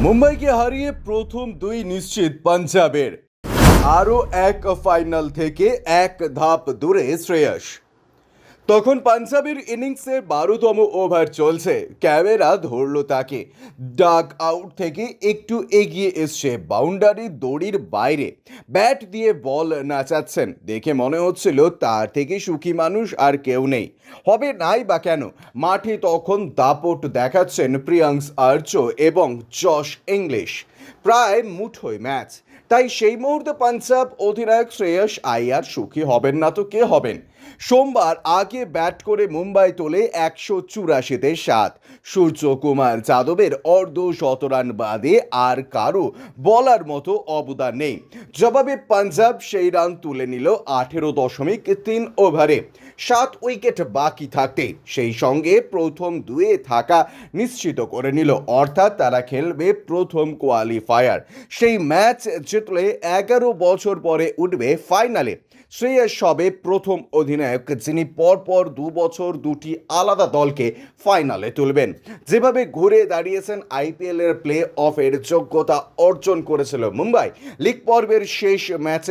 মুম্বাইকে হারিয়ে প্রথম দুই নিশ্চিত পাঞ্জাবের। আরও এক ফাইনাল থেকে এক ধাপ দূরে শ্রেয়স। তখন পাঞ্জাবের ইনিংসের 12তম ওভার চলছে, ক্যামেরা ধরল তাকে। ডাগ আউট থেকে একটু এগিয়ে এসছে, বাউন্ডারি দড়ির বাইরে ব্যাট দিয়ে বল নাচাচ্ছেন। দেখে মনে হচ্ছিল তার থেকে সুখী মানুষ আর কেউ নেই। হবে নাই বা কেন, মাঠে তখন দাপট দেখাচ্ছেন প্রিয়াংশ আর্চো এবং জশ ইংলিশ। প্রায় মুঠোয় ম্যাচ। তাই সেই মুহূর্তে পাঞ্জাব অধিনায়ক শ্রেয়স আইয়ার সুখী হবেন না তো কে হবেন? সোমবার আগে ব্যাট করে মুম্বাই তোলে 184-তে 7। সূর্যকুমার যাদবের অর্ধ শতরান বাদে আর কারো বলার মতো অবদান নেই। জবাবে পাঞ্জাব সেই রান তুলে নিল 18.3 ওভারে 7 উইকেট বাকি থাকতে। সেই সঙ্গে প্রথম দুয়ে থাকা নিশ্চিত করে নিল, অর্থাৎ তারা খেলবে প্রথম কোয়ালিফায়ার। সেই ম্যাচ জিতলে 11 বছর পরে উঠবে ফাইনালে। শ্রেয়স হবে প্রথম অধিনায়ক যিনি পরপর 2 বছর দুটি আলাদা দলকে ফাইনালে তুলবেন। যেভাবে ঘুরে দাঁড়িয়েছেন আইপিএল এর প্লে অফের যোগ্যতা অর্জন করেছিল মুম্বাই, লিগ পর্বের শেষ ম্যাচে